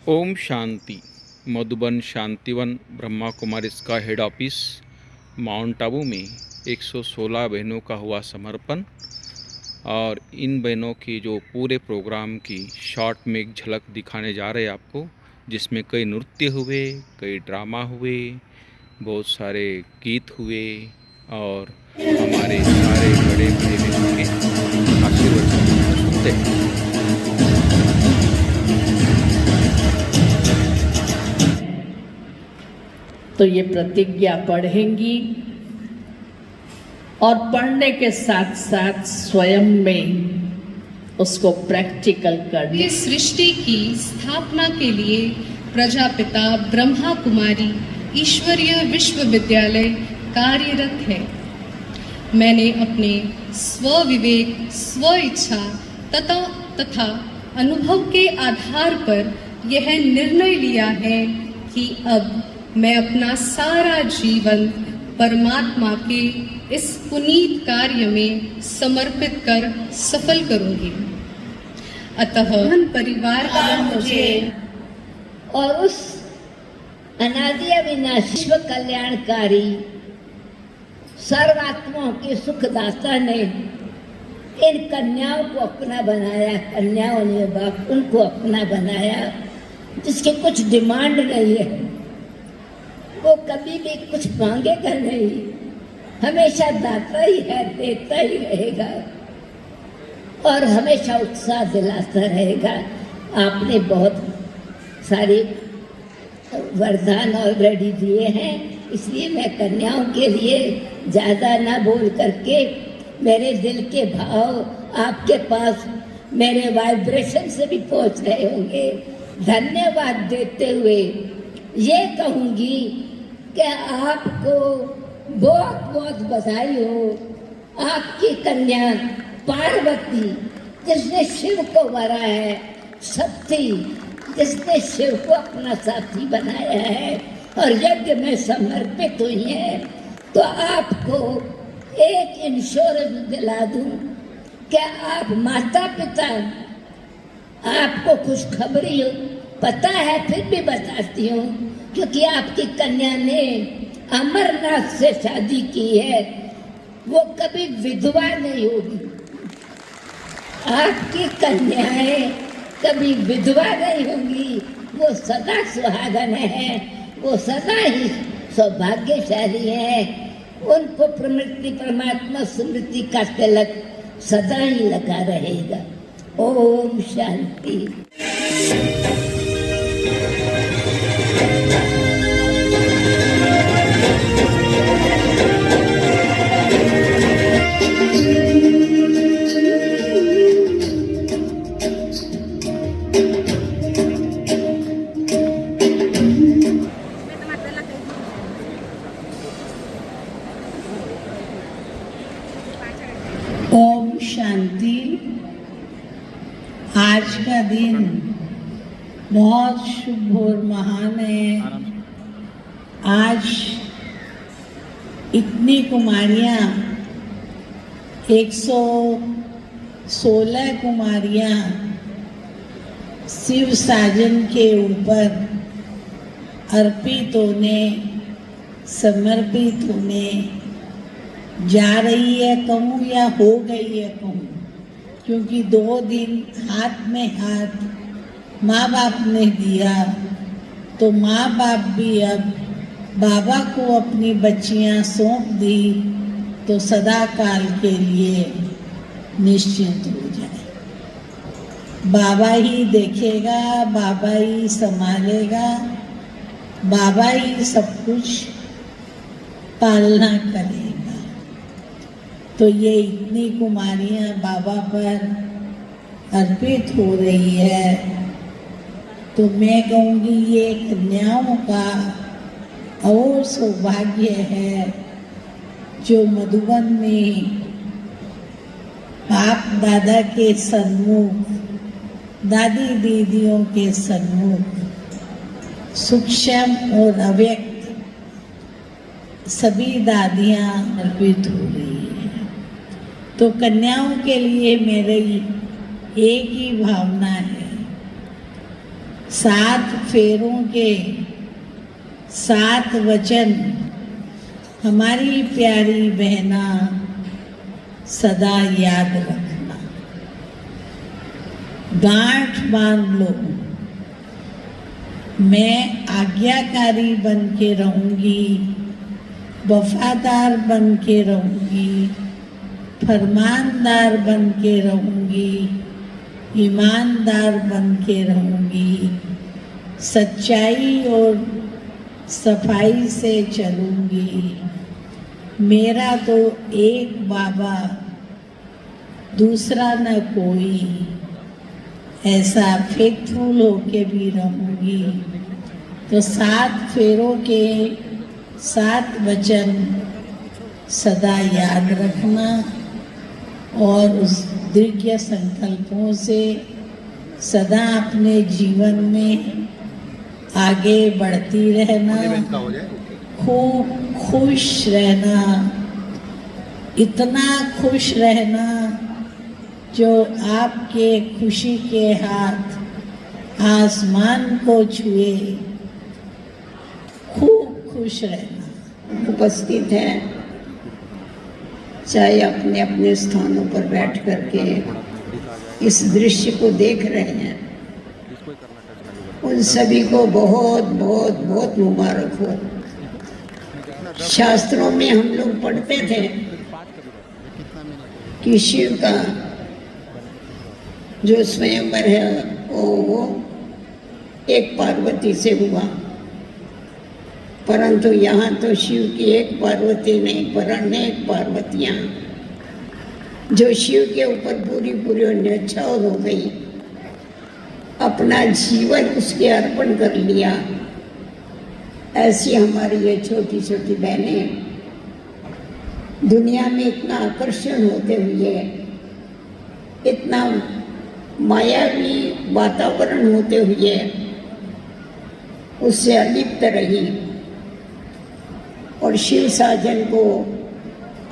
ओम शांति। मधुबन शांतिवन ब्रह्मा कुमारीज का head office mount Abu में 116 बहनों का हुआ समर्पण। और इन बहनों की जो पूरे प्रोग्राम की शॉर्ट में एक झलक दिखाने जा रहे हैं आपको, जिसमें कई नृत्य हुए, कई ड्रामा हुए, बहुत सारे गीत हुए और हमारे सारे बड़े बड़े बहनों के आशीर्वाद सुनते हैं। तो ये प्रतिज्ञा पढ़ेंगी और पढ़ने के साथ साथ स्वयं में उसको प्रैक्टिकल कर। ये सृष्टि की स्थापना के लिए प्रजापिता ब्रह्मा कुमारी ईश्वरीय विश्वविद्यालय कार्यरत है। मैंने अपने स्व विवेक, स्व इच्छा तथा अनुभव के आधार पर यह निर्णय लिया है कि अब मैं अपना सारा जीवन परमात्मा के इस पुनीत कार्य में समर्पित कर सफल करूंगी। अतः परिवार का मुझे और उस अनादि अविनाशी विश्व कल्याणकारी सर्वात्माओं के सुखदाता ने इन कन्याओं को अपना बनाया। कन्याओं ने बाप उनको अपना बनाया, जिसके कुछ डिमांड नहीं है, वो कभी भी कुछ मांगेगा नहीं, हमेशा दाता ही है, देता ही रहेगा और हमेशा उत्साह दिलाता रहेगा। आपने बहुत सारे वरदान ऑलरेडी दिए हैं, इसलिए मैं कन्याओं के लिए ज़्यादा ना बोल करके मेरे दिल के भाव आपके पास मेरे वाइब्रेशन से भी पहुंच रहे होंगे। धन्यवाद देते हुए ये कहूँगी कि आपको बहुत बहुत बधाई हो। आपकी कन्या पार्वती, जिसने शिव को वरा है, शक्ति जिसने शिव को अपना साथी बनाया है और यज्ञ में समर्पित हुई है, तो आपको एक इंश्योरेंस दिला दूं कि आप माता पिता, आपको खुशखबरी पता है फिर भी बताती हूँ, क्योंकि आपकी कन्या ने अमरनाथ से शादी की है, वो कभी विधवा नहीं होगी। आपकी कन्याएं कभी विधवा नहीं होंगी, वो सदा सुहागन है, वो सदा ही सौभाग्यशाली है। उनको प्रमृति परमात्मा स्मृति का तिलक सदा ही लगा रहेगा। ओम शांति। ओम शांति। आज का दिन बहुत शुभ और महान है। आज इतनी कुमारियाँ, 116 कुमारियाँ शिव साजन के ऊपर अर्पित होने, समर्पित होने जा रही है कहूँ या हो गई है कहूँ, क्योंकि 2 दिन हाथ में हाथ माँ बाप ने दिया, तो माँ बाप भी अब बाबा को अपनी बच्चियाँ सौंप दी, तो सदा काल के लिए निश्चिंत हो जाए। बाबा ही देखेगा, बाबा ही संभालेगा, बाबा ही सब कुछ पालना करेगा। तो ये इतनी कुमारियाँ बाबा पर अर्पित हो रही है, तो मैं कहूँगी ये कन्याओं का और सौभाग्य है जो मधुबन में बाप दादा के सन्मुख, दादी दीदियों के सन्मुख सूक्ष्म और अव्यक्त सभी दादियाँ अर्पित हो रही है। तो कन्याओं के लिए मेरी एक ही भावना है, 7 फेरों के 7 वचन हमारी प्यारी बहना सदा याद रखना। गांठ बांध लो, मैं आज्ञाकारी बन के रहूंगी, वफादार बन के रहूंगी, फरमानदार बन के रहूंगी, ईमानदार बन के रहूंगी, सच्चाई और सफाई से चलूंगी। मेरा तो एक बाबा, दूसरा न कोई, ऐसा फेथफुल होके भी रहूंगी। तो 7 फेरों के 7 वचन सदा याद रखना और उस दृढ़ संकल्पों से सदा अपने जीवन में आगे बढ़ती रहना, खूब खुश रहना, इतना खुश रहना जो आपके खुशी के हाथ आसमान को छुए, खूब खुश रहना। उपस्थित है, चाहे अपने अपने स्थानों पर बैठ करके इस दृश्य को देख रहे हैं, उन सभी को बहुत बहुत बहुत मुबारक हो। शास्त्रों में हम लोग पढ़ते थे कि शिव का जो स्वयंवर है वो एक पार्वती से हुआ, परंतु यहाँ तो शिव की एक पार्वती नहीं पर अनेक पार्वतियाँ जो शिव के ऊपर पूरी पूरी न्यौछावर हो गई, अपना जीवन उसके अर्पण कर लिया। ऐसी हमारी ये छोटी छोटी बहनें दुनिया में इतना आकर्षण होते हुए, इतना मायावी वातावरण होते हुए उससे अलिप्त रही और शिव साजन को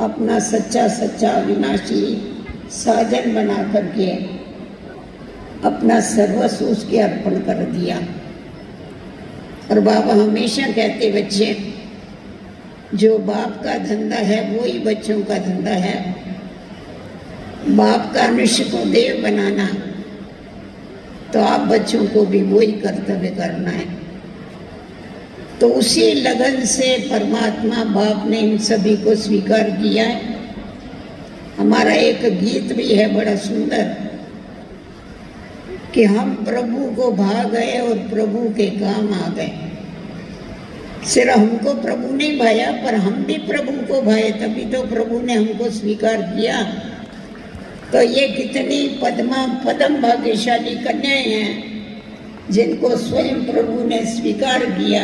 अपना सच्चा सच्चा अविनाशी साजन बना करके अपना सर्वस्व उसके अर्पण कर दिया। और बाबा हमेशा कहते, बच्चे, जो बाप का धंधा है वो ही बच्चों का धंधा है। बाप का मनुष्य को देव बनाना, तो आप बच्चों को भी वही कर्तव्य करना है। तो उसी लगन से परमात्मा बाप ने इन सभी को स्वीकार किया है। हमारा एक गीत भी है बड़ा सुंदर कि हम प्रभु को भा गए और प्रभु के काम आ गए। सिर्फ हमको प्रभु नहीं भाया, पर हम भी प्रभु को भाए, तभी तो प्रभु ने हमको स्वीकार किया। तो ये कितनी पदम भाग्यशाली कन्याएं हैं जिनको स्वयं प्रभु ने स्वीकार किया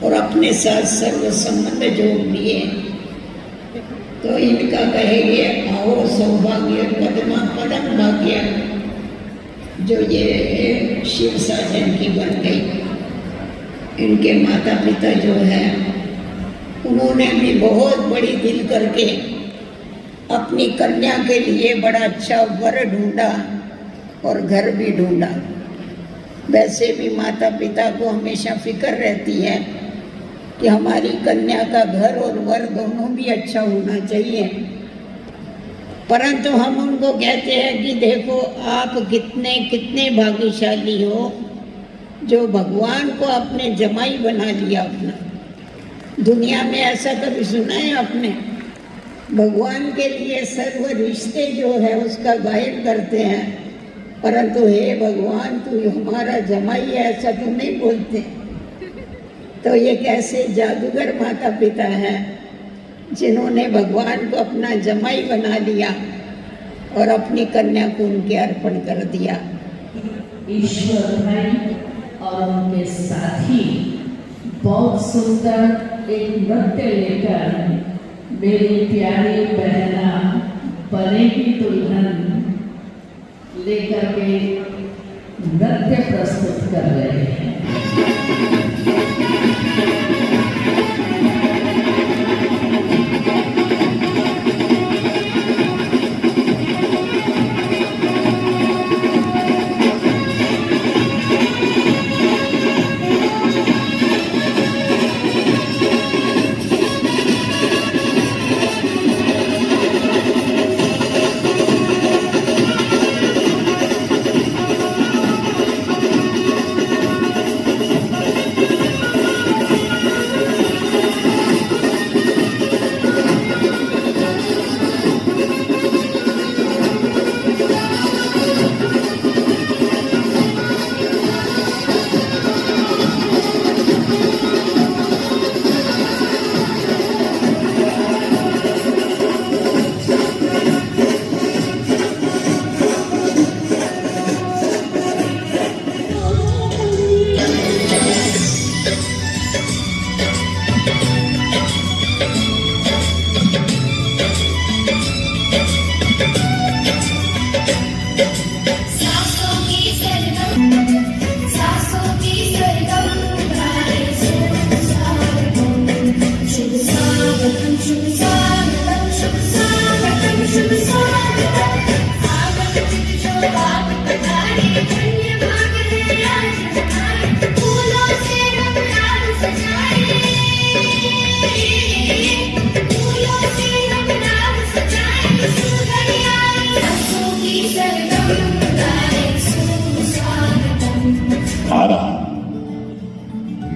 और अपने साथ सर्व संबंध जोड़ दिए। तो इनका कहेंगे, आओ सौभाग्य पदम भाग्य, जो ये शिव साजन की बन गई। इनके माता पिता जो है उन्होंने भी बहुत बड़ी दिल करके अपनी कन्या के लिए बड़ा अच्छा वर ढूंढा और घर भी ढूंढा। वैसे भी माता पिता को हमेशा फिक्र रहती है कि हमारी कन्या का घर और वर दोनों भी अच्छा होना चाहिए, परंतु हम उनको कहते हैं कि देखो आप कितने कितने भाग्यशाली हो जो भगवान को अपने जमाई बना लिया अपना। दुनिया में ऐसा कभी सुना है आपने? भगवान के लिए सर्व रिश्ते जो है उसका गायन करते हैं, परंतु हे भगवान तू हमारा जमाई है ऐसा तो नहीं बोलते। तो ये कैसे जादूगर माता पिता हैं जिन्होंने भगवान को अपना जमाई बना लिया और अपनी कन्या को उनके अर्पण कर दिया। ईश्वर भाई और उनके साथी बहुत सुंदर एक नृत्य लेकर मेरी प्यारी बहना बनेगी दुल्हन लेकर के नृत्य प्रस्तुत कर रहे हैं।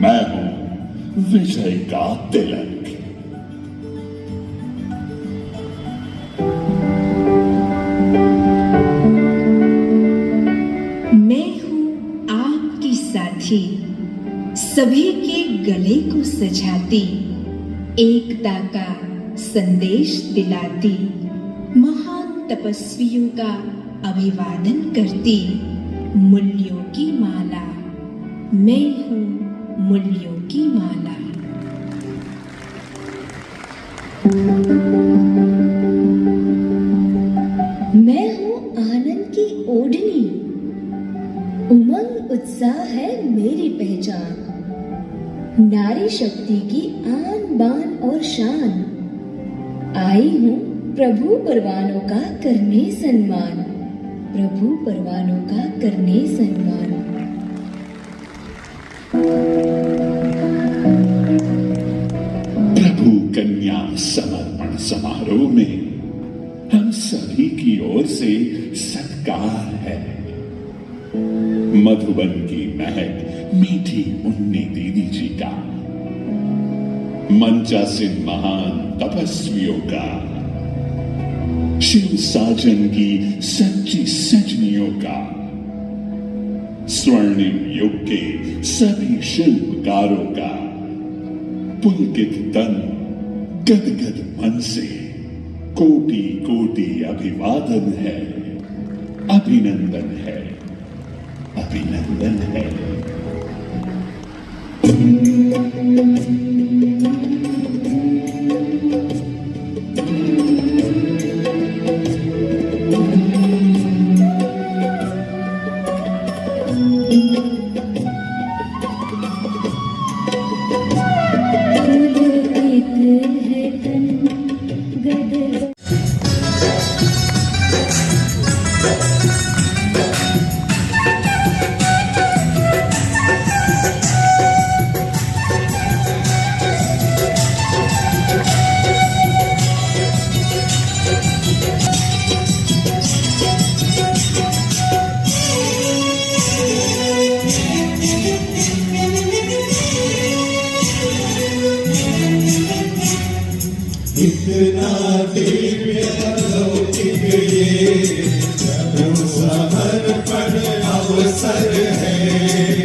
मैं हूं विजय का तिलक। मैं हूं आपकी साथी, सभी के गले को सजाती, एकता का संदेश दिलाती, महान तपस्वियों का अभिवादन करती, मूल्यों की माला। मैं हूं मूल्यों की माला। मैं हूं आनंद की ओढ़नी, उमंग उत्साह है मेरी पहचान, नारी शक्ति की आन बान और शान। आई हूं प्रभु परवानों का करने सम्मान, प्रभु परवानों का करने सम्मान। प्रभु कन्या समर्पण समारोह में हम सभी की ओर से सत्कार है। मधुबन की महक मीठी मुन्नी दीदी जी का, मंचासीन महान तपस्वियों का, शिव साजन की सच्ची सजनियों का, स्वर्णिम युग के सभी शिल्पकारों का, पुलकित तन गदगद मन से कोटि कोटि अभिवादन है, अभिनंदन है, अभिनंदन है। इतना दिव्य लौकिक ये प्रभु समर्पण अवसर है।